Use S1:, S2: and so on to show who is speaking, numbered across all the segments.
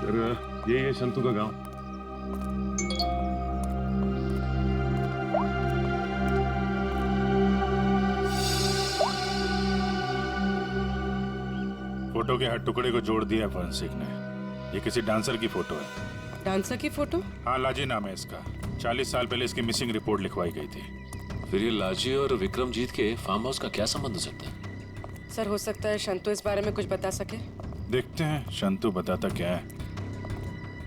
S1: फिर ये शंतु का गांव। फोटो के हर टुकड़े को जोड़ दिया फॉरेंसिक ने। ये किसी डांसर की फोटो है।
S2: डांसर की फोटो?
S1: हाँ, लाजी नाम है इसका। 40 साल पहले इसकी मिसिंग रिपोर्ट लिखवाई गई थी।
S3: फिर ये लाजी और विक्रमजीत के फार्म हाउस का क्या संबंध हो सकता है?
S2: सर, हो सकता है शंतु इस बारे में कुछ बता सके।
S1: देखते हैं शंतु बताता क्या है।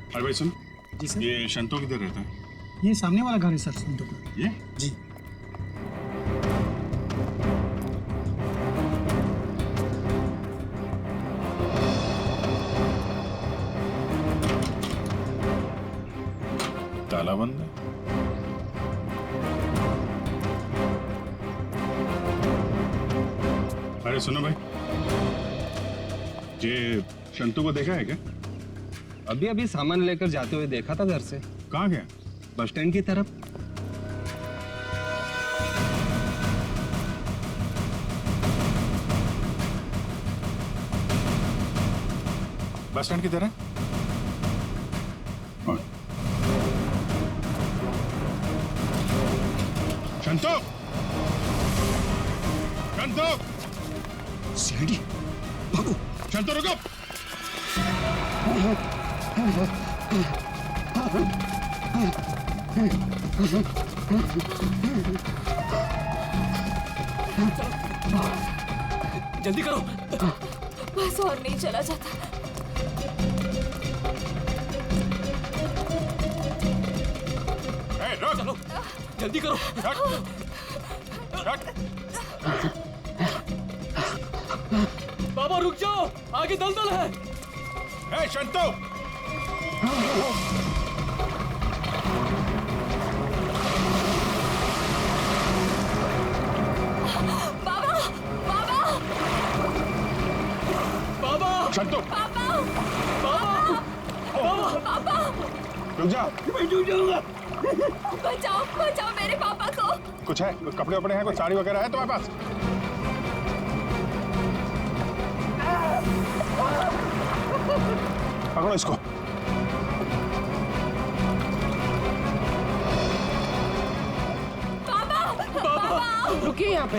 S1: अरे भाई सुन।
S4: जी सर।
S1: ये शंतु किधर रहता है?
S4: ये सामने वाला घर है सर, शंतु का।
S1: ये?
S4: जी।
S1: ताला बंद है। अरे सुनो भाई, ये शंतु को देखा है क्या?
S5: अभी अभी सामान लेकर जाते हुए देखा था घर से।
S1: कहाँ गया?
S5: बस स्टैंड की तरफ।
S1: बस स्टैंड की तरह? शंतु! शंतु!
S4: सीआईडी, भागो!
S1: शंतु रुको!
S3: जल्दी करो।
S6: बस और नहीं चला जाता।
S1: रुक!
S3: चलो, जल्दी करो। बाबा रुक जाओ, आगे दलदल है।
S1: ए शंतु!
S6: बाबा! बाबा!
S3: बाबा!
S1: शंतु!
S6: बाबा!
S3: बाबा!
S1: रुक जा!
S4: मैं डूब जाऊंगा।
S6: बचाओ, बचाओ मेरे पापा को।
S1: कुछ है? कुछ कपड़े वपड़े हैं? कुछ साड़ी वगैरह है तुम्हारे पास? पकड़ो इसको।
S6: पापा! पापा!
S2: रुकिए यहाँ पे।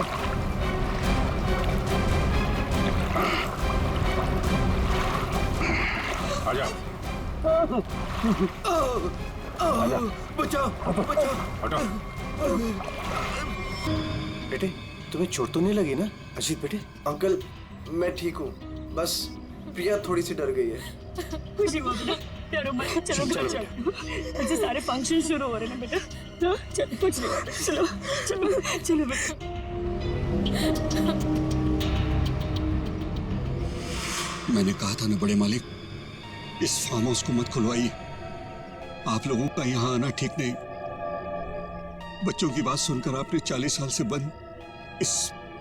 S1: आजा।
S7: बचाओ, बचाओ।
S1: हटो।
S7: बेटे, तुम्हें चोट तो नहीं लगी ना? अजीत बेटे। अंकल, मैं ठीक हूँ। बस प्रिया थोड़ी सी डर गई है।
S8: खुशी हो बेटा, डरो मत। चलो बेटा, चलो। अच्छा, सारे फंक्शन शुरू हो रहे हैं बेटा। हाँ, चलो, कुछ नहीं बेटा। चलो चलो चलो बेटा।
S4: मैंने कहा था ना बड़े मालिक, इस फार्म हाउस को मत खुलवाइए। आप लोगों का यहाँ आना ठीक नहीं। बच्चों की बात सुनकर आपने 40 साल से बंद इस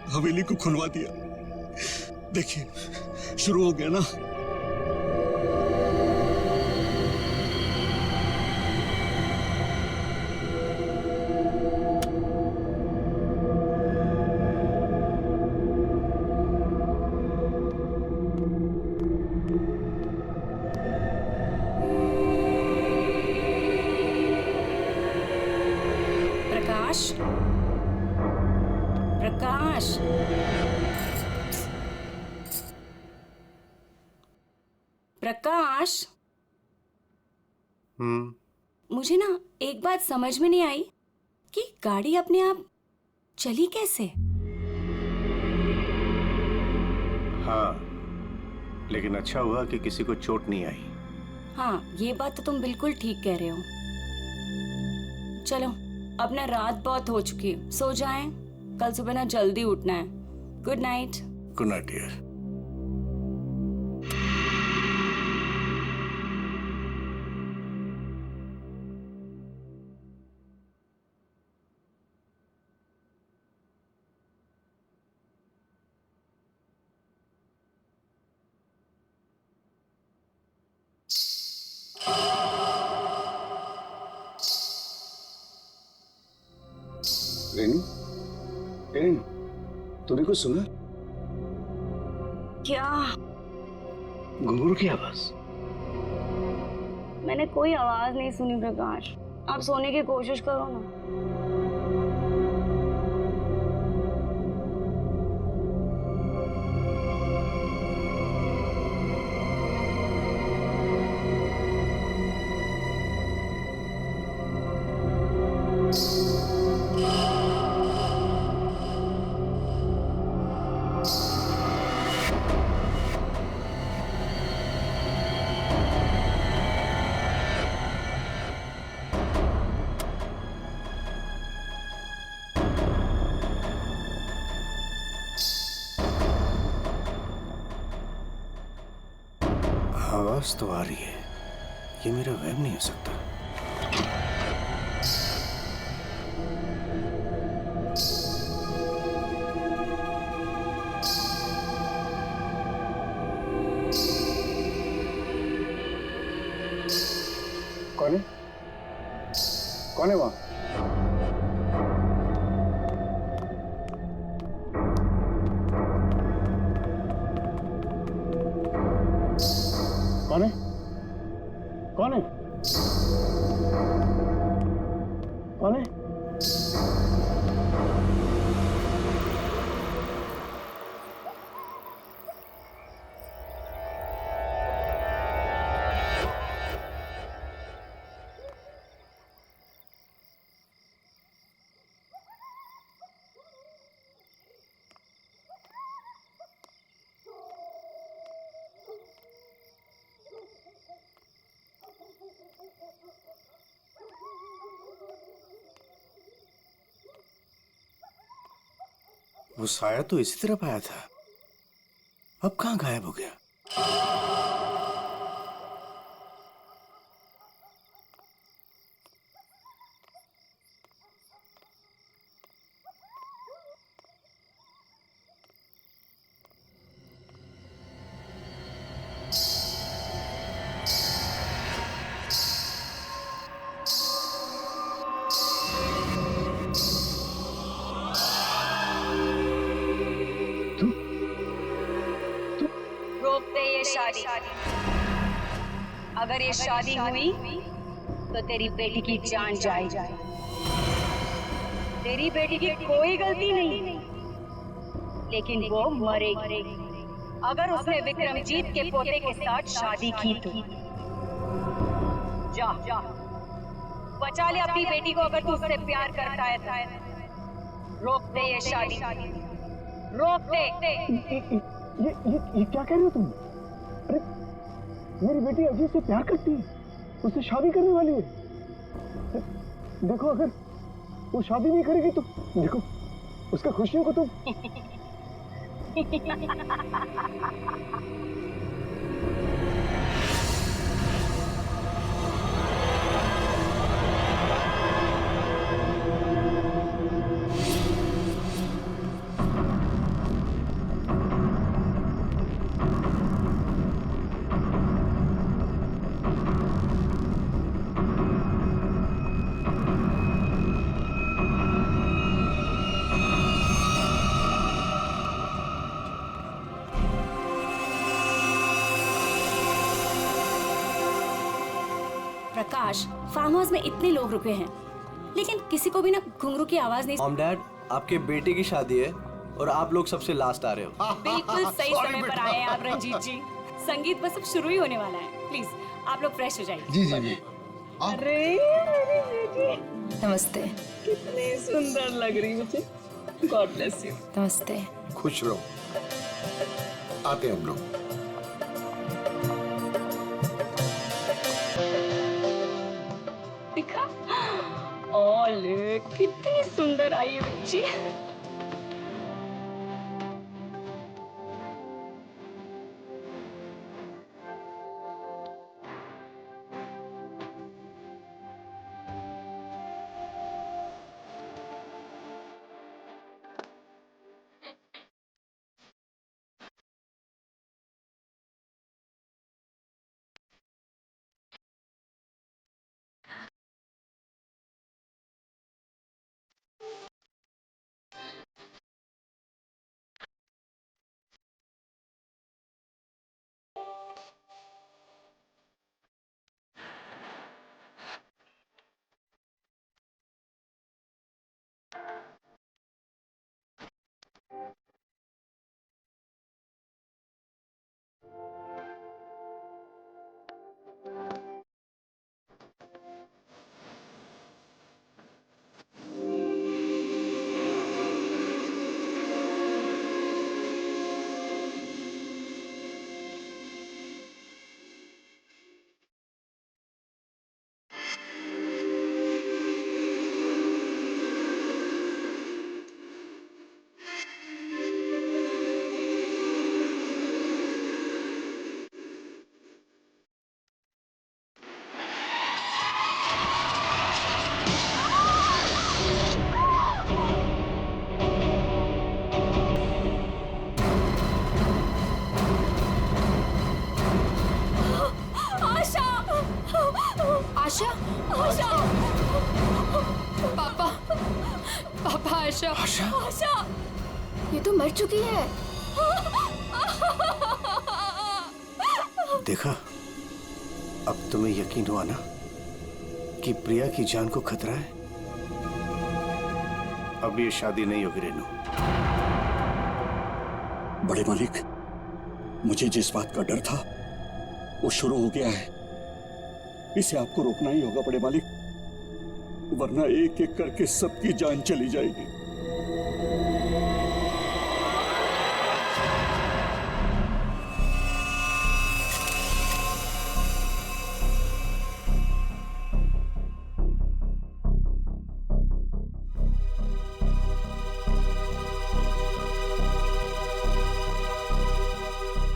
S4: हवेली को खुलवा दिया। देखिए, शुरू हो गया ना।
S8: प्रकाश, प्रकाश, प्रकाश। मुझे ना एक बात समझ में नहीं आई कि गाड़ी अपने आप चली कैसे।
S7: हाँ, लेकिन अच्छा हुआ कि किसी को चोट नहीं आई।
S8: हाँ, ये बात तो तुम बिल्कुल ठीक कह रहे हो। चलो, अब ना रात बहुत हो चुकी है, सो जाएं। कल सुबह ना जल्दी उठना है। Good night.
S7: Good night dear. Renu, Renu, तूने कुछ सुना?
S8: क्या?
S7: घुंघरू की आवाज।
S8: मैंने कोई आवाज नहीं सुनी प्रकाश। आप सोने की कोशिश करो ना।
S7: आवाज तो आ रही है, ये मेरा वहम नहीं हो सकता।
S9: कौन है? कौन है वहां? कौन है? कौन है? कौन है?
S7: वो साया तो इसी तरफ आया था, अब कहाँ गायब हो गया?
S8: रोक दे ये शादी। अगर ये शादी हुई तो तेरी बेटी की जान जाएगी। तेरी बेटी की कोई गलती नहीं, लेकिन वो मरेगी अगर उसने विक्रमजीत के पोते के साथ शादी की तो। जा बचा ले अपनी बेटी को अगर तू उससे प्यार करता है तो। रोक दे ये शादी, रोक दे।
S9: ये क्या कह रहे हो तुम? अरे मेरी बेटी अजीत से प्यार करती है, उससे शादी करने वाली है। देखो अगर वो शादी नहीं करेगी तो देखो उसका खुशियों को तुम।
S8: प्रकाश, फार्म हाउस में इतने लोग रुके हैं, लेकिन किसी को भी ना घुंघरू की आवाज नहीं।
S7: मॉम डैड, आपके बेटे की शादी है और आप लोग सबसे लास्ट आ रहे हो।
S8: बिल्कुल सही समय पर आए हैं आप रंजीत जी। संगीत बस अब शुरू ही होने वाला है। प्लीज आप लोग फ्रेश हो जाइए।
S9: जी जी जी।
S8: अरे मेरी बेटी,
S6: नमस्ते।
S8: कितनी सुंदर लग रही मुझे। God bless you.
S6: नमस्ते।
S9: खुश रहो, आते हैं हम लोग।
S8: दिखा, ओले कितनी सुंदर आई है बच्ची।
S2: आशा
S6: आशा, ये तो मर चुकी है।
S7: देखा, अब तुम्हें यकीन हुआ ना कि प्रिया की जान को खतरा है। अब ये शादी नहीं होगी रेनू।
S4: बड़े मालिक, मुझे जिस बात का डर था वो शुरू हो गया है। इसे आपको रोकना ही होगा बड़े मालिक, वरना एक एक करके सबकी जान चली जाएगी।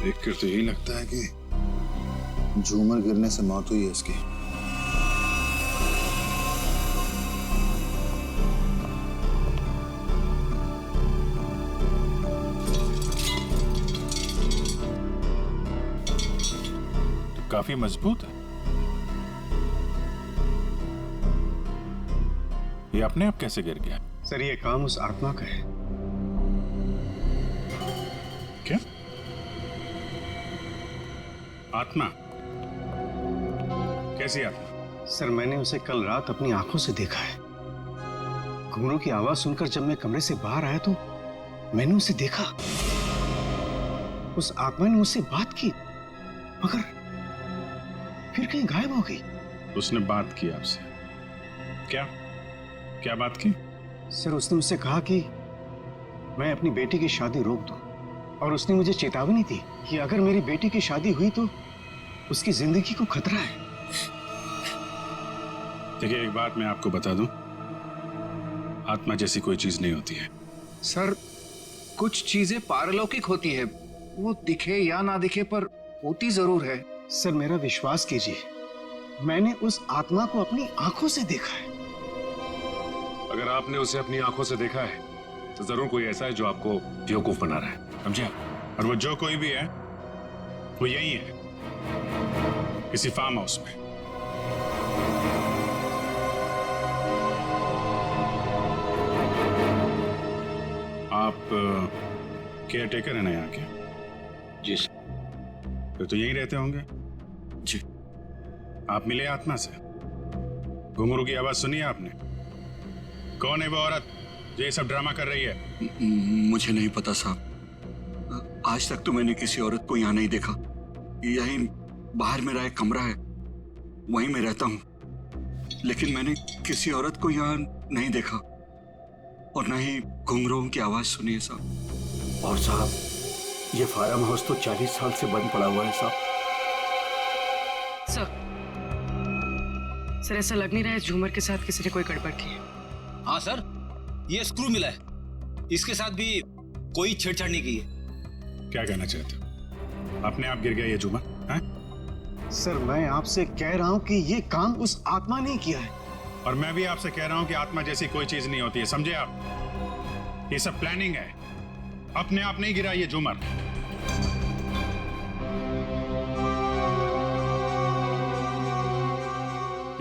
S1: देखकर तो यही लगता है कि
S10: झूमर गिरने से मौत हुई है इसकी।
S1: तो काफी मजबूत है। ये अपने आप कैसे गिर गया?
S9: सर ये काम उस आत्मा का है।
S1: क्या? आत्मा? कैसी आत्मा?
S9: सर मैंने उसे कल रात अपनी आंखों से देखा है। घुंघरू की आवाज सुनकर जब मैं कमरे से बाहर आया तो मैंने उसे देखा। उस आत्मा ने मुझसे बात की, मगर फिर कहीं गायब हो गई।
S1: उसने बात की आपसे? क्या क्या बात की?
S9: सर उसने मुझसे कहा कि मैं अपनी बेटी की शादी रोक दूं, और उसने मुझे चेतावनी दी कि अगर मेरी बेटी की शादी हुई तो उसकी जिंदगी को खतरा है।
S1: देखिए, एक बात मैं आपको बता दूं, आत्मा जैसी कोई चीज नहीं होती है।
S10: सर कुछ चीजें पारलौकिक होती है, वो दिखे या ना दिखे पर होती जरूर है।
S9: सर मेरा विश्वास कीजिए, मैंने उस आत्मा को अपनी आंखों से देखा है।
S3: अगर आपने उसे अपनी आंखों से देखा है तो जरूर कोई ऐसा है जो आपको बेवकूफ बना रहा है, समझे?
S1: और वो जो कोई भी है वो यही है, किसी फार्म हाउस में। आप केयर टेकर है ना यहाँ के?
S3: जी।
S1: फिर तो यहीं रहते होंगे।
S4: जी।
S1: आप मिले आत्मा से? घुंघरू की आवाज सुनी है आपने? कौन है वो औरत जो ये सब ड्रामा कर रही है?
S4: मुझे नहीं पता साहब, आज तक तो मैंने किसी औरत को यहाँ नहीं देखा। यही बाहर मेरा एक कमरा है, वहीं मैं रहता हूँ, लेकिन मैंने किसी औरत को यहाँ नहीं देखा और न ही घुंघरूओं की आवाज सुनी है साहब।
S7: और साहब, ये फार्म हाउस तो 40 साल से बंद पड़ा हुआ है साहब।
S2: सर ऐसा लग नहीं रहा है झूमर के साथ किसी ने कोई गड़बड़ की है।
S11: हाँ सर, ये स्क्रू मिला है, इसके साथ भी कोई छेड़छाड़ नहीं की है।
S1: क्या कहना चाहते हो? अपने आप गिर गया ये झूमर?
S9: सर मैं आपसे कह रहा हूं कि ये काम उस आत्मा ने किया है।
S1: और मैं भी आपसे कह रहा हूं कि आत्मा जैसी कोई चीज नहीं होती है, समझे आप? ये सब प्लानिंग है, अपने आप नहीं गिरा ये झूमर।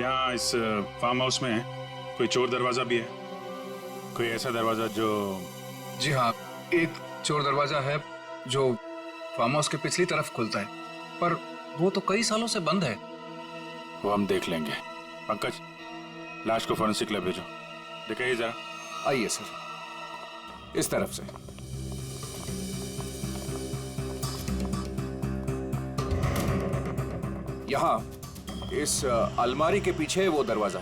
S1: यहाँ इस फार्म हाउस में कोई चोर दरवाजा भी है? कोई ऐसा दरवाजा जो...
S10: जी हाँ, एक चोर दरवाजा है जो फार्म हाउस के पिछली तरफ खुलता है, पर वो तो कई सालों से बंद है।
S1: वो हम देख लेंगे। पंकज, लाश को फॉरेंसिक लैब भेजो, दिखाइए जरा।
S3: आइए सर, इस तरफ से। यहाँ इस अलमारी के पीछे वो दरवाजा।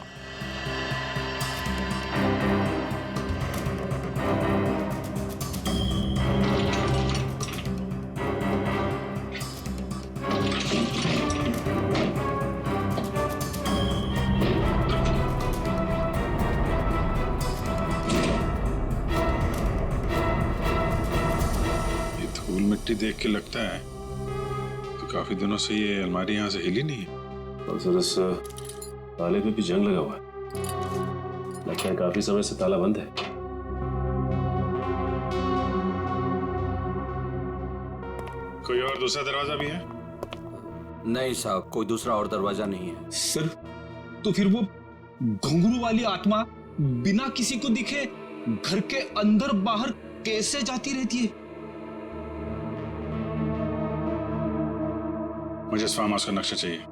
S1: मिट्टी देख के लगता है तो काफी दिनों से ये अलमारी यहाँ से हिली नहीं है।
S3: और सर इस ताले पे भी जंग लगा हुआ है, लगता है काफी समय से ताला बंद है।
S1: कोई और दूसरा दरवाजा भी है?
S11: नहीं साहब, कोई दूसरा और दरवाजा नहीं है। सर तो फिर वो घुंघरू वाली आत्मा बिना किसी को दिखे घर के अंदर बाहर कैसे जाती रहती है?
S1: मुझे इस फार्म हाउस का नक्शा चाहिए।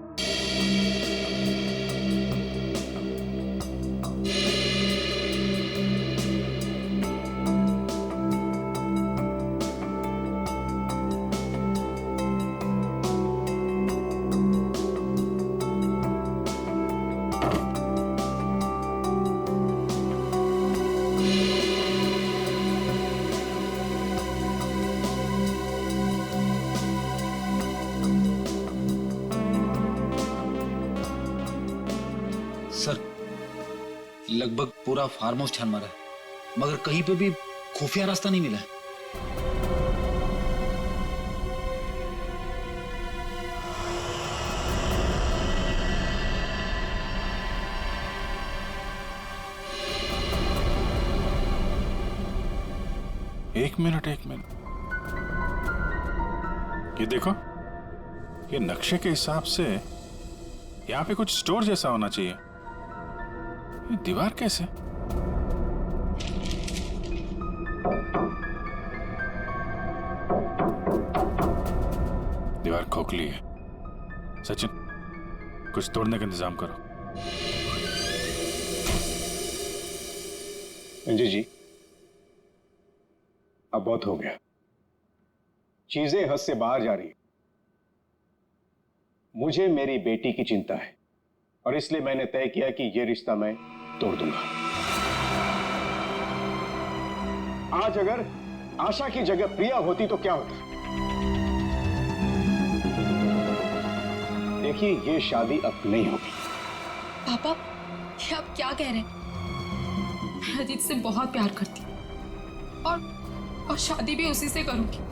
S11: सर, लगभग पूरा फार्म हाउस छान मारा है, मगर कहीं पे भी खुफिया रास्ता नहीं मिला है।
S1: एक मिनट। ये देखो, ये नक्शे के हिसाब से यहाँ पे कुछ स्टोर जैसा होना चाहिए। ये दीवार कैसे? दीवार खोखली है। सचिन, कुछ तोड़ने का इंतजाम करो।
S12: अंजू जी, अब बहुत हो गया। चीजें हद से बाहर जा रही है। मुझे मेरी बेटी की चिंता है और इसलिए मैंने तय किया कि यह रिश्ता मैं तोड़ दूंगा। आज अगर आशा की जगह प्रिया होती तो क्या होता? देखिए, यह शादी अब नहीं होगी।
S6: पापा, ये आप क्या कह रहे हैं? मैं अजीत से बहुत प्यार करती हूँ और शादी भी उसी से करूंगी।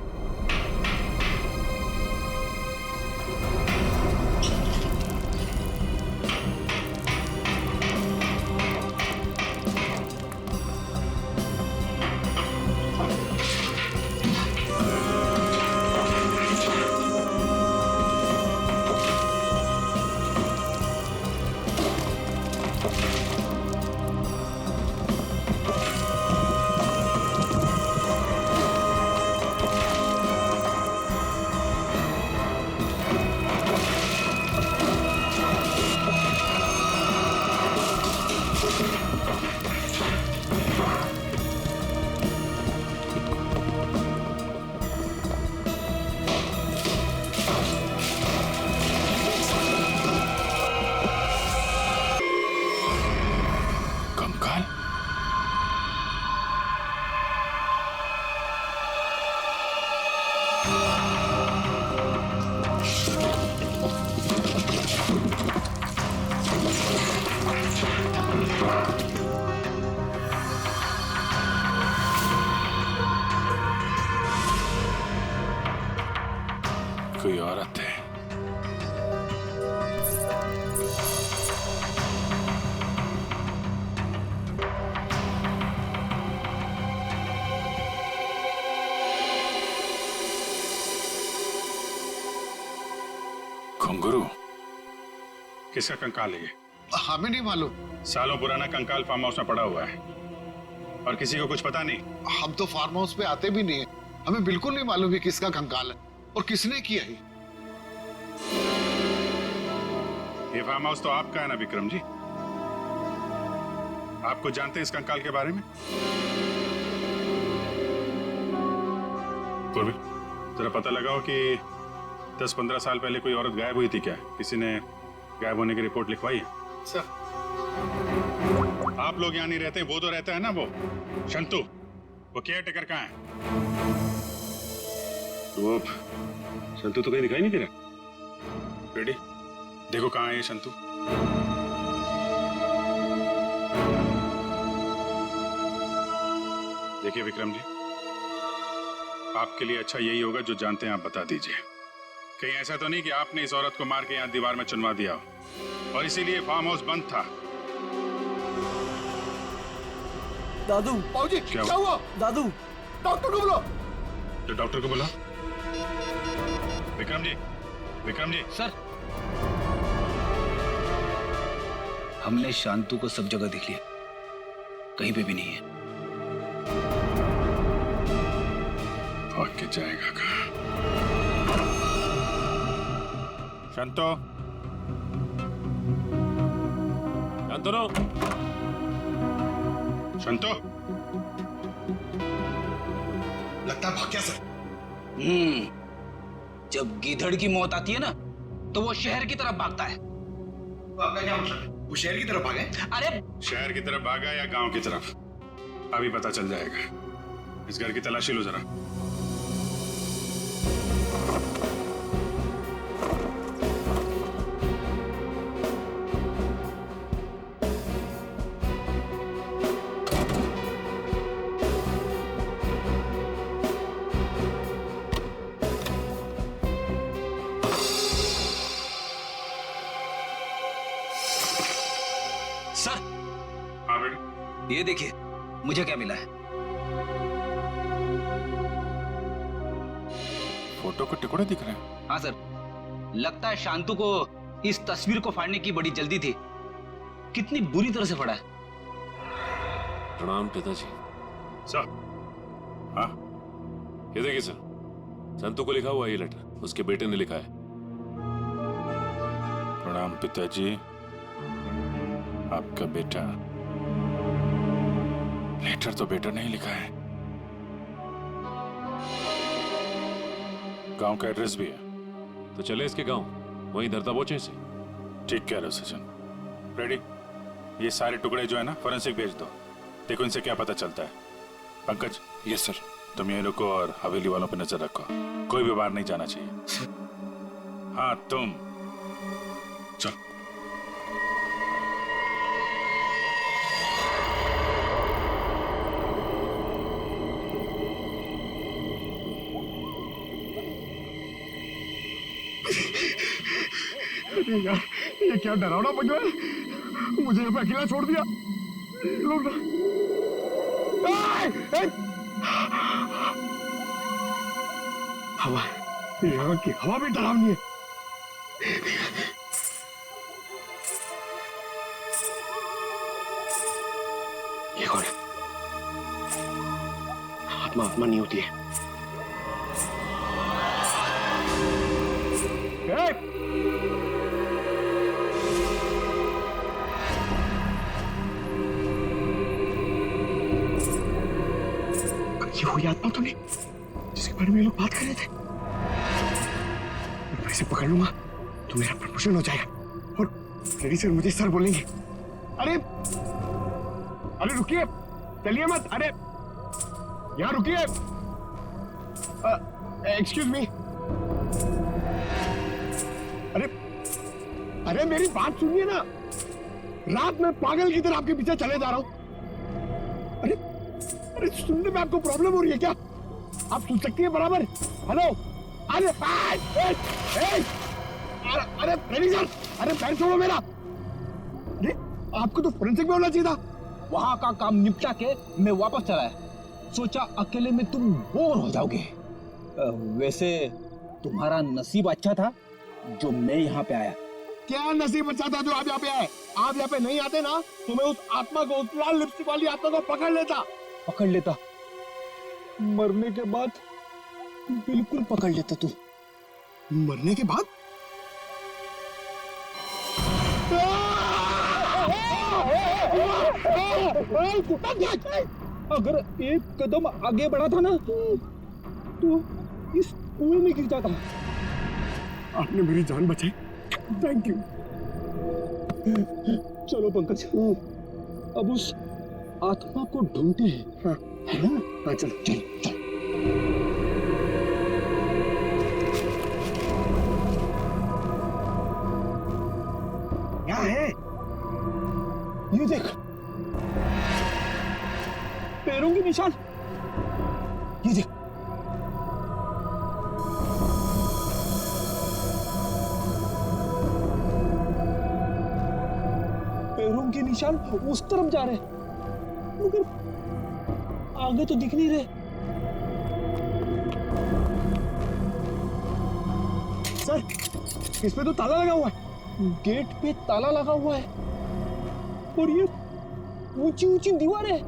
S1: कोई औरत है। घुंघरू, किसका कंकाल है ये?
S9: हमें नहीं मालूम।
S1: सालों पुराना कंकाल फार्म हाउस में पड़ा हुआ है और किसी को कुछ पता नहीं।
S9: हम तो फार्म हाउस पे आते भी नहीं है, हमें बिल्कुल नहीं मालूम है किसका कंकाल है और किसने किया है।
S1: ये फार्म हाउस तो आपका है ना विक्रम जी? आप कुछ जानते हैं इस कंकाल के बारे में? पूर्वी, जरा पता लगाओ कि 10-15 साल पहले कोई औरत गायब हुई थी क्या? किसी ने गायब होने की रिपोर्ट लिखवाई है?
S9: सर,
S1: आप लोग यहाँ नहीं रहते, वो तो रहता है ना, वो शंतु। वो केयर टेकर कहाँ है? वो शंतु तो कहीं दिखाई नहीं दे रहा। बेटी, देखो कहाँ है ये शंतु। देखिए विक्रम जी, आपके लिए अच्छा यही होगा जो जानते हैं आप बता दीजिए। कहीं ऐसा तो नहीं कि आपने इस औरत को मार के यहाँ दीवार में चुनवा दिया हो और इसीलिए फार्म हाउस बंद था।
S9: दादू, बाबूजी, क्या हुआ? दादू, डॉक्टर को बुलाओ।
S1: तो डॉक्टर को बुलाओ। विक्रम जी
S11: सर, हमने शांतु को सब जगह देख लिया, कहीं पे भी नहीं है।
S1: भाग के जाएगा कहाँ? शांतो,
S3: शांतनु,
S1: शांतो,
S7: लगता है भाग गया सर।
S11: जब गीधड़ की मौत आती है ना तो वो शहर की तरफ भागता है।
S7: तो आपका क्या मतलब है? वो शहर की तरफ भागे?
S11: अरे
S1: शहर की तरफ भागा या गांव की तरफ, अभी पता चल जाएगा। इस घर की तलाशी लो जरा।
S11: सर,
S1: हाँ बेटा,
S11: ये देखिए मुझे क्या मिला है।
S1: फोटो के टुकड़े दिख रहे हैं।
S11: हाँ सर, लगता है शांतु को इस तस्वीर को फाड़ने की बड़ी जल्दी थी। कितनी बुरी तरह से फाड़ा है।
S3: प्रणाम पिताजी।
S1: सर, हाँ,
S3: ये देखिए सर, संतु को लिखा हुआ ये लेटर उसके बेटे ने लिखा है।
S1: प्रणाम पिताजी, आपका बेटा। लेटर तो बेटा नहीं लिखा है, गांव का एड्रेस भी है।
S3: तो चले इसके गांव, वहीं धरता बोचे से।
S1: ठीक कह रहे हो सचिन। रेडी, ये सारे टुकड़े जो है ना फोरेंसिक भेज दो, देखो इनसे क्या पता चलता है। पंकज, यस सर, तुम ये रुको और हवेली वालों पे नजर रखो, कोई भी बाहर नहीं जाना चाहिए। हाँ तुम चल।
S9: यार, ये क्या डरावना बंगला है, मुझे यहाँ पे अकेला छोड़ दिया। लोग ना हवा, यहाँ की हवा भी डरावनी है। ये कौन है? आत्मा आत्मा नहीं होती है। ये हुई आत्मा तो नहीं जिसके बारे में ये लोग बात कर रहे थे। मैं इसे पकड़ लूंगा तो मेरा प्रमोशन हो जाएगा और रेडी सर मुझे सर बोलेंगे। अरे अरे रुकिए, चलिए मत। अरे यहाँ रुकिए, एक्सक्यूज मी। अरे अरे मेरी बात सुनिए ना, रात में पागल की तरह आपके पीछे चले जा रहा हूं। अरे अरे सुनने में आपको प्रॉब्लम हो रही है क्या? आप सुन सकती है बराबर? हेलो, अरे अरे रेडी सर, अरे पैर छोड़ो मेरा। अरे आपको तो फोरेंसिक में होना चाहिए था।
S11: वहां का काम निपटा के मैं वापस चला है। सोचा अकेले में तुम बोर हो जाओगे। वैसे तुम्हारा नसीब अच्छा था जो मैं यहाँ पे आया।
S9: क्या नसीब अच्छा था जो आप यहाँ पे आए? आप यहाँ पे नहीं आते ना तो मैं उस आत्मा को, उस लाल लिपस्टिक वाली आत्मा को पकड़ लेता। मरने के बाद बिल्कुल पकड़ लेता तू। मरने के बाद?
S5: अगर एक कदम आगे बढ़ा था ना तो इस कुएं में गिर जाता।
S9: आपने मेरी जान बचाई, थैंक यू।
S5: चलो पंकज, अब उस आत्मा को ढूंढते हैं।
S9: हाँ,
S5: है ना?
S9: हाँ चलो चलो। क्या है?
S5: ये देख, पैरों के निशान। ये देख, पैरों के निशान उस तरफ जा रहे हैं मगर आगे तो दिख नहीं रहे।
S9: सर, इस पे तो ताला लगा हुआ है।
S5: गेट पे ताला लगा हुआ है और ये ऊंची ऊंची दीवार है।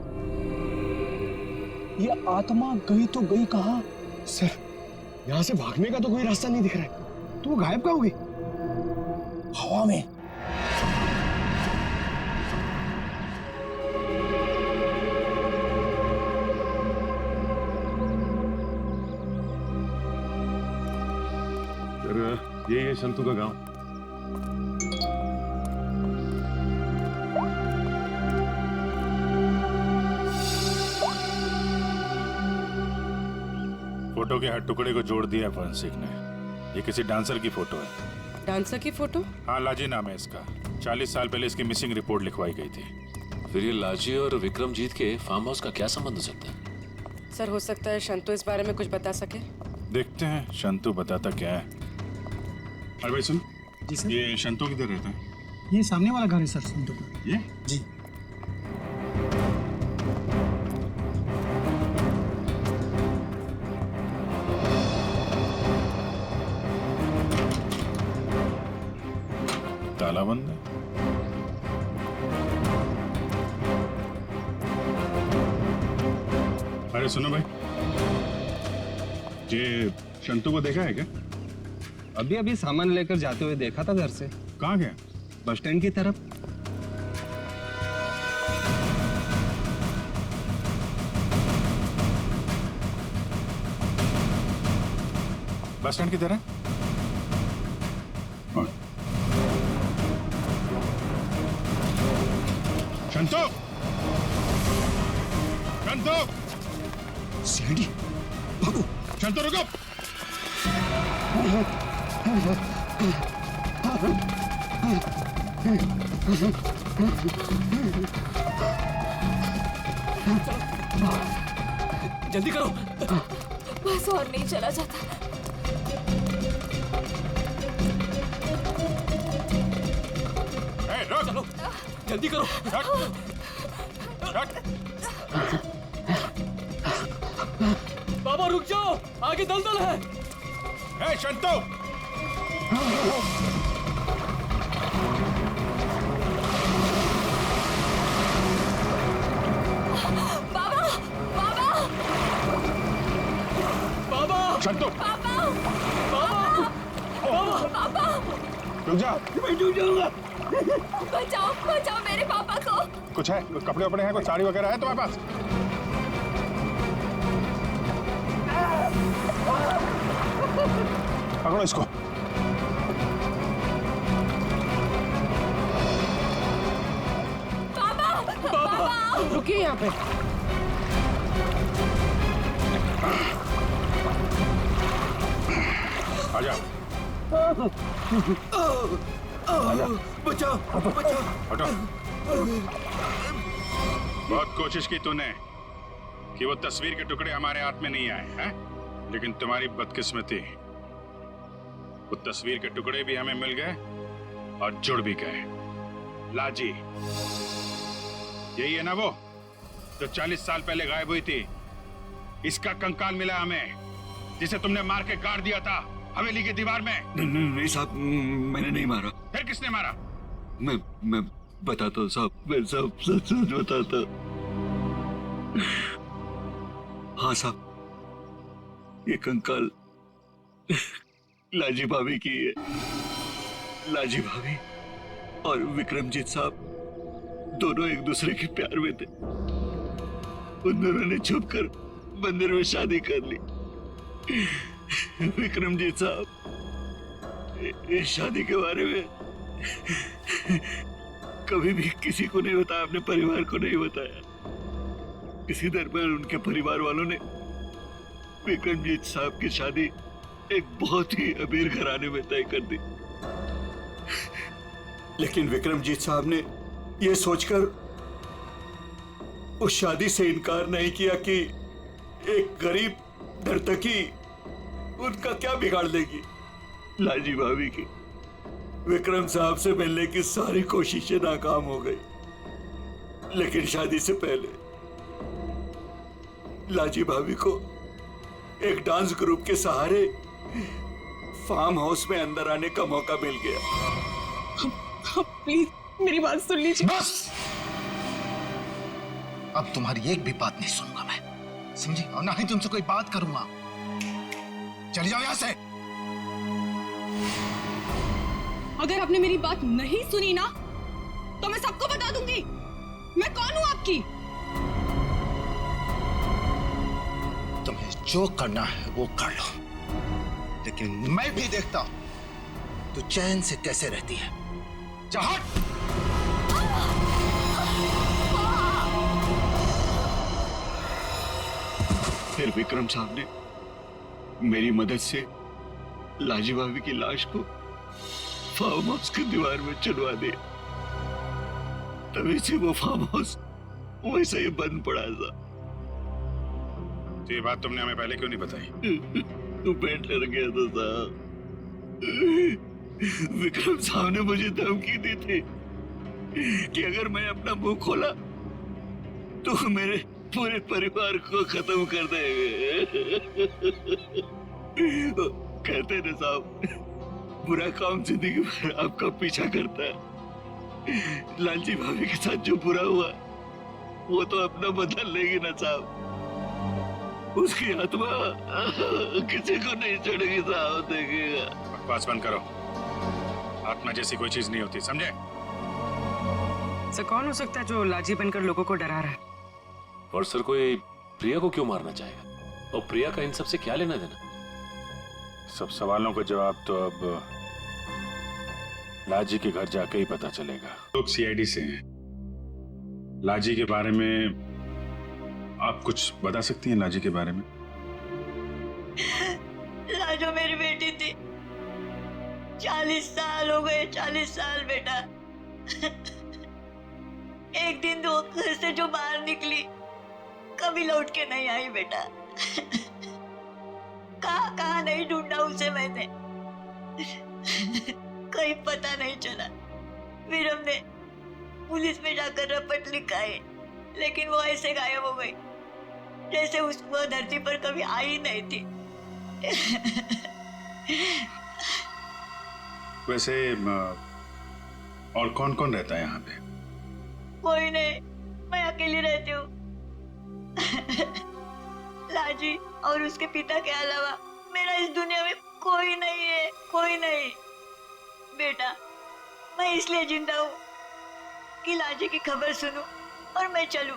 S5: ये आत्मा गई तो गई कहाँ
S9: सर, यहाँ से भागने का तो कोई रास्ता नहीं दिख रहा है। तो वो गायब कहाँ हो गई?
S11: हवा में।
S3: सर ये है शंतु का गांव।
S1: फोटो के हर टुकड़े को जोड़ दिया फॉरेंसिक ने। ये किसी डांसर की फोटो है।
S2: डांसर की फोटो?
S1: हाँ, लाजी नाम है इसका। 40 साल पहले इसकी मिसिंग रिपोर्ट लिखवाई गई थी।
S13: फिर ये लाजी और विक्रमजीत के फार्म हाउस का क्या संबंध हो सकता है?
S2: सर, हो सकता है शंतु इस बारे में कुछ बता सके।
S1: देखते हैं शंतु बताता क्या है। अरे भाई सुन।
S9: जी सर।
S1: ये शंतु किधर रहता है?
S9: ये सामने वाला घर है सर, संतु का।
S1: ये?
S9: जी।
S1: ताला बंद है। अरे सुनो भाई, ये शंतु को देखा है क्या?
S11: अभी अभी सामान लेकर जाते हुए देखा था घर से।
S1: कहाँ गया?
S11: बस स्टैंड की तरफ।
S1: बस स्टैंड की तरह? शंतु! शंतु!
S4: सीढ़ी, भागो!
S1: शंतु रुको!
S5: जल्दी करो।
S6: बस और नहीं चला जाता।
S1: चलो,
S5: जल्दी करो। बाबा रुक जाओ, आगे दलदल है।
S1: हे शंतु!
S6: बाबा! बाबा!
S5: बाबा!
S1: शंतु!
S6: बाबा!
S5: बाबा!
S6: बाबा!
S1: रुक जा।
S5: मैं डूब जाऊंगा।
S6: बचाओ, बचाओ मेरे पापा को।
S1: कुछ है? कपड़े वपड़े हैं? कोई साड़ी वगैरह है तुम्हारे पास? पकड़ो इसको।
S6: पापा! पापा!
S2: रुकिए यहाँ पे।
S1: आजा।
S7: बचाओ, बचाओ।
S1: हटो। बहुत कोशिश की तूने कि वो तस्वीर के टुकड़े हमारे हाथ में नहीं आए हैं, लेकिन तुम्हारी बदकिस्मती, वो तस्वीर के टुकड़े भी हमें मिल गए और जुड़ भी गए। लाजी, यही है ना वो जो 40 साल पहले गायब हुई थी? इसका कंकाल मिला हमें, जिसे तुमने मार के गाड़ दिया था हवेली की दीवार में।
S4: नहीं साहब, मैंने नहीं मारा।
S1: फिर किसने मारा?
S4: मैं बताता हूँ साहब, मैं सब सच सच बताता। हाँ साहब, ये कंकाल लाजी भाभी की है। लाजी भाभी और विक्रमजीत साहब दोनों एक दूसरे के प्यार में थे। उन दोनों ने छुपकर मंदिर में शादी कर ली। विक्रमजीत साहब इस शादी के बारे में कभी भी किसी को नहीं बताया, अपने परिवार को नहीं बताया। इसी दरमियान उनके परिवार वालों ने विक्रमजीत साहब की शादी एक बहुत ही अमीर घराने में तय कर दी। लेकिन विक्रमजीत साहब ने यह सोचकर उस शादी से इनकार नहीं किया कि एक गरीब नर्तकी उनका क्या बिगाड़ देगी। लाजी भाभी की विक्रम साहब से मिलने की सारी कोशिशें नाकाम हो गई, लेकिन शादी से पहले लाजी भाभी को एक डांस ग्रुप के सहारे फार्म हाउस में अंदर आने का मौका मिल गया।
S2: प्लीज मेरी बात सुन लीजिए।
S11: बस, अब तुम्हारी एक भी बात नहीं सुनूंगा मैं, समझी? और ना ही तुमसे कोई बात करूंगा। चली जाओ यहाँ से।
S6: अगर आपने मेरी बात नहीं सुनी ना तो मैं सबको बता दूंगी मैं कौन हूं आपकी।
S11: तुम्हें जो करना है वो कर लो, लेकिन मैं भी देखता हूं तू चैन से कैसे रहती है। जा हट।
S4: फिर विक्रम साहब ने मेरी मदद से लाजी भाभी की लाश को फार्म हाउस की दीवार में चुनवा दिया। तभी से वो फार्म हाउस वैसे ही बंद पड़ा था।
S1: तो ये बात तुमने हमें पहले क्यों नहीं बताई?
S4: तू पेट डर गया था साहब। विक्रम साहब ने मुझे धमकी दी थी कि अगर मैं अपना मुंह खोला तो मेरे पूरे परिवार को खत्म कर देंगे। कहते ना साहब, बुरा काम जिंदगी भर आपका पीछा करता है। लालजी भाभी के साथ जो बुरा हुआ वो तो अपना बदल लेगी ना साहब। उसकी आत्मा किसी को नहीं छोड़ेगी साहब, देखिएगा।
S1: बकवास बंद करो। आत्मा जैसी कोई चीज नहीं होती, समझे?
S2: सर कौन हो सकता है जो लाजी बनकर लोगों को डरा रहा है?
S13: और सर कोई प्रिया को क्यों मारना चाहेगा? और प्रिया का इन सब से क्या लेना देना?
S1: सब सवालों का जवाब तो अब लाजी के घर जाके ही पता चलेगा। लोग सीआईडी से हैं। लाजी के बारे में आप कुछ बता सकती हैं? लाजी के बारे में?
S8: लाजो मेरी बेटी थी। 40 साल हो गए, 40 साल बेटा। एक दिन वो घर से जो बाहर निकली कभी लौट के नहीं आई बेटा। कहाँ नहीं ढूंढा उसे मैंने, कहीं पता नहीं चला। फिर हमने पुलिस में जाकर रपट लिखा है, लेकिन वो ऐसे गायब हो गई जैसे वो धरती पर कभी आई नहीं थी।
S1: वैसे और कौन कौन रहता है यहाँ पे?
S8: कोई नहीं, मैं अकेली रहती हूँ। लाजी और उसके पिता के अलावा मेरा इस दुनिया में कोई नहीं है, कोई नहीं। बेटा, मैं इसलिए जिंदा हूँ कि लाजी की खबर सुनूं और मैं चलूं।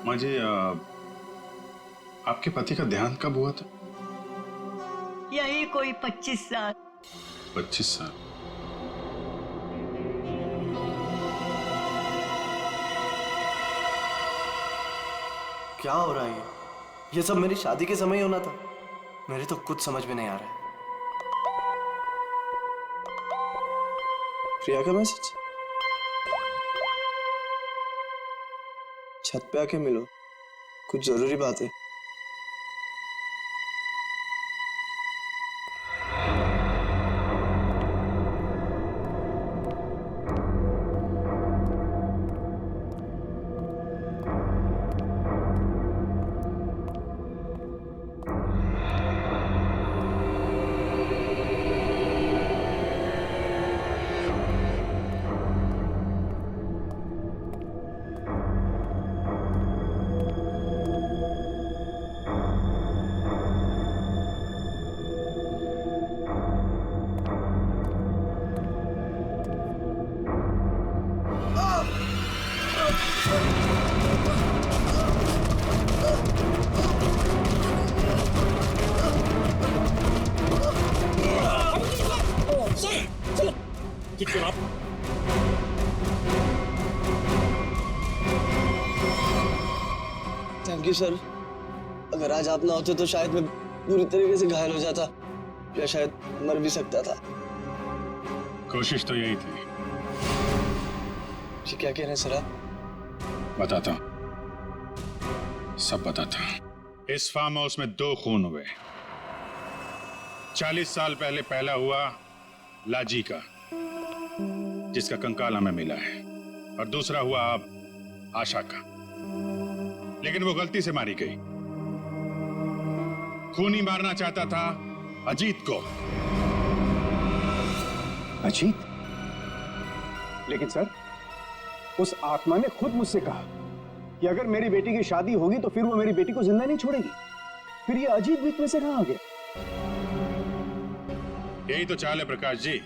S1: माँ जी, आपके पति का देहांत कब हुआ था?
S8: यही कोई 25 साल।
S1: 25 साल?
S7: क्या हो रहा है ये सब मेरी शादी के समय होना था। मेरे तो कुछ समझ में नहीं आ रहा है। प्रिया का मैसेज। छत पे आके मिलो, कुछ जरूरी बात है। Thank you sir. अगर आज आप ना होते तो शायद मैं पूरी तरीके से घायल हो जाता या शायद मर भी सकता था।
S1: कोशिश तो यही थी।
S7: जी क्या कह रहे हैं सर आप?
S1: बताता हूं, सब बताता हूं। इस फार्म हाउस में 2 खून हुए। 40 साल पहले पहला हुआ लाजी का, जिसका कंकाल हमें मिला है, और दूसरा हुआ अब आशा का, लेकिन वो गलती से मारी गई। खूनी मारना चाहता था अजीत को।
S9: अजीत? लेकिन सर, उस आत्मा ने खुद मुझसे कहा कि अगर मेरी बेटी की शादी होगी तो फिर वो मेरी बेटी को जिंदा नहीं छोड़ेगी। फिर ये अजीत बीच में से कहां आ गया?
S1: यही तो चाल है प्रकाश जी।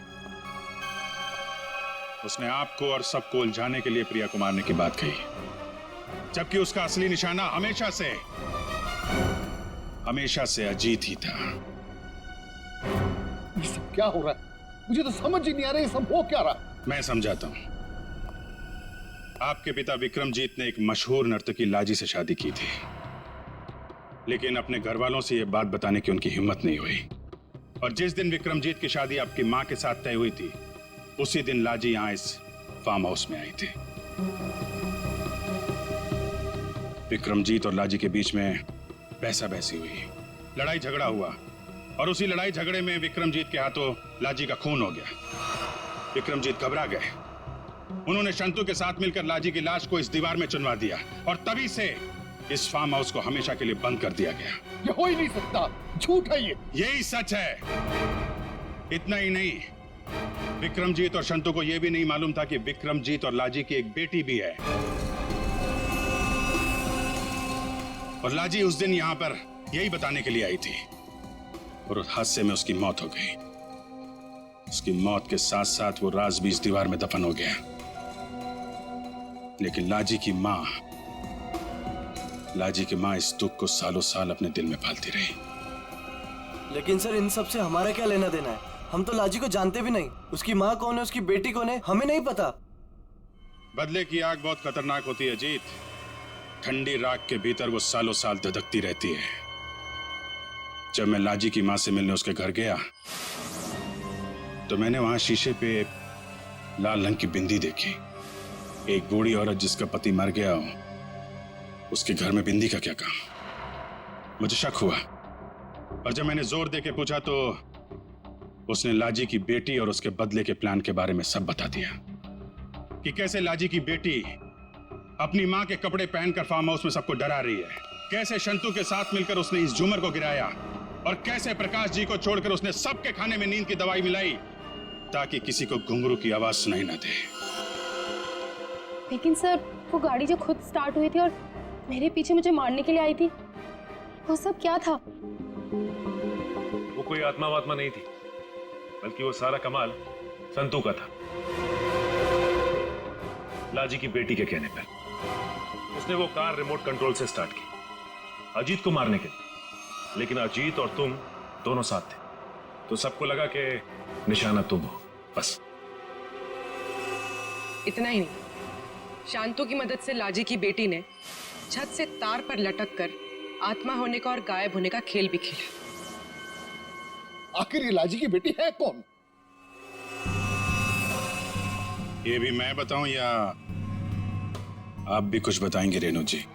S1: उसने आपको और सबको उलझाने के लिए प्रिया को मारने की बात कही, जबकि उसका असली निशाना हमेशा से अजीत ही था।
S9: ये सब क्या हो रहा है? मुझे तो समझ ही नहीं आ रहा ये सब हो क्या रहा।
S1: मैं समझाता हूं। आपके पिता विक्रमजीत ने एक मशहूर नर्तकी लाजी से शादी की थी, लेकिन अपने घर वालों से यह बात बताने की उनकी हिम्मत नहीं हुई। और जिस दिन विक्रमजीत की शादी आपकी मां के साथ तय हुई थी, उसी दिन लाजी यहां इस फार्म हाउस में आई थी। विक्रमजीत और लाजी के बीच में बहसा बहसी हुई, लड़ाई झगड़ा हुआ, और उसी लड़ाई झगड़े में विक्रमजीत के हाथों लाजी का खून हो गया। विक्रमजीत घबरा गए। उन्होंने शंतु के साथ मिलकर लाजी की लाश को इस दीवार में चुनवा दिया, और तभी से इस फार्म हाउस को हमेशा के लिए बंद कर दिया गया।
S9: ये हो ही नहीं सकता, झूठ है ये।
S1: यही सच है। इतना ही नहीं, विक्रमजीत और शंतु को यह भी नहीं मालूम था कि विक्रमजीत और लाजी की एक बेटी भी है। और लाजी उस दिन यहां पर यही बताने के लिए आई थी, और उस हादसे में उसकी मौत हो गई। उसकी मौत के साथ साथ वो राज भी इस दीवार में दफन हो गया। लेकिन लाजी की मां इस दुख को सालों साल अपने दिल में पालती रही।
S7: लेकिन सर, इन सब से हमारा क्या लेना देना है? हम तो लाजी को जानते भी नहीं। उसकी माँ कौन है, उसकी बेटी कौन है, हमें नहीं पता।
S1: बदले की आग बहुत खतरनाक होती है अजीत। ठंडी राख के भीतर वो सालों साल धधकती रहती है। जब मैं लाजी की मां से मिलने उसके घर गया, तो मैंने वहां शीशे पे लाल रंग की बिंदी देखी। एक बूढ़ी औरत जिसका पति मर गया हो, उसके घर में बिंदी का क्या काम? मुझे शक हुआ, और जब मैंने जोर देके पूछा तो उसने लाजी की बेटी और उसके बदले के प्लान के बारे में सब बता दिया, कि कैसे लाजी की बेटी अपनी मां के कपड़े पहनकर फार्म हाउस में सबको डरा रही है, कैसे शंतु के साथ मिलकर उसने इस झूमर को गिराया, और कैसे प्रकाश जी को छोड़कर उसने सबके खाने में नींद की दवाई मिलाई ताकि किसी को घुंघरू की आवाज सुनाई ना दे।
S6: लेकिन सर, वो गाड़ी जो खुद स्टार्ट हुई थी और मेरे पीछे मुझे मारने के लिए आई थी, वो सब क्या था?
S3: वो कोई आत्मा वात्मा नहीं थी, बल्कि वो सारा कमाल संतू का था। लाजी की बेटी के कहने पर उसने वो कार रिमोट कंट्रोल से स्टार्ट की अजीत को मारने के लिए, लेकिन अजीत और तुम दोनों साथ थे, तो सबको लगा कि निशाना तुम हो। बस
S2: इतना ही नहीं, शांतु की मदद से लाजी की बेटी ने छत से तार पर लटक कर आत्मा होने का और गायब होने का खेल भी खेला।
S9: आखिर ये लाजी की बेटी है कौन?
S1: ये भी मैं बताऊं या आप भी कुछ बताएंगे रेणु जी?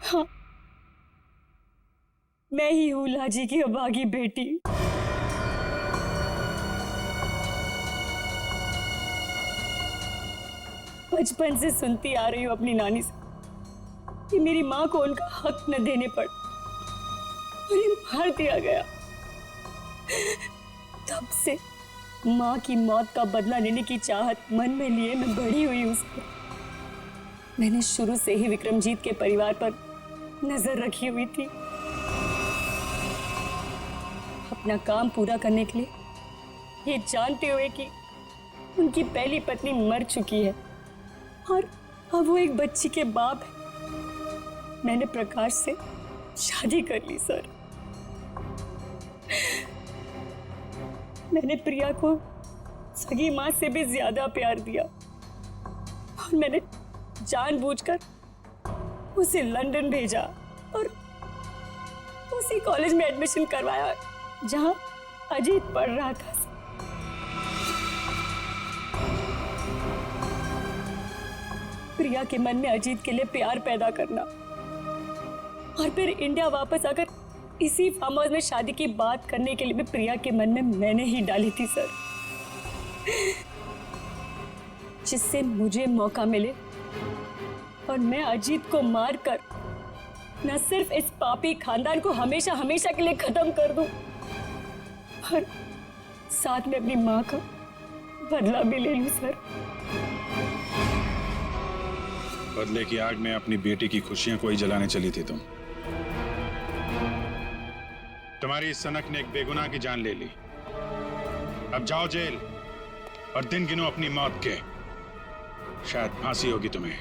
S8: हाँ, मैं ही हूँ लाजी की अभागी बेटी। बचपन से सुनती आ रही हूँ अपनी नानी से कि मेरी माँ को उनका हक न देने पर उन्हें मार दिया गया। तब से माँ की मौत का बदला लेने की चाहत मन में लिए मैं बड़ी हुई उस पर। मैंने शुरू से ही विक्रमजीत के परिवार पर नजर रखी हुई थी। अपना काम पूरा करने के लिए, ये जानते हुए कि उनकी पहली पत्नी मर चुकी है और अब वो एक बच्ची के बाप है, मैंने प्रकाश से शादी कर ली सर। मैंने प्रिया को सगी माँ से भी ज्यादा प्यार दिया और मैंने जानबूझकर उसे लंदन भेजा और उसी कॉलेज में एडमिशन करवाया जहां अजीत पढ़ रहा था। प्रिया के मन में अजीत के लिए प्यार पैदा करना और फिर इंडिया वापस आकर इसी फार्म हाउस में शादी की बात करने के लिए भी प्रिया के मन में मैंने ही डाली थी सर, जिससे मुझे मौका मिले और मैं अजीत को मारकर न सिर्फ इस पापी खानदान को हमेशा हमेशा के लिए खत्म कर दूं, पर साथ में अपनी माँ का बदला भी ले लूं सर।
S1: बदले की आग में अपनी बेटी की खुशियां कोई जलाने चली थी तुम। तुम्हारी इस सनक ने एक बेगुनाह की जान ले ली। अब जाओ जेल और दिन गिनो अपनी मौत के। शायद फांसी होगी तुम्हें।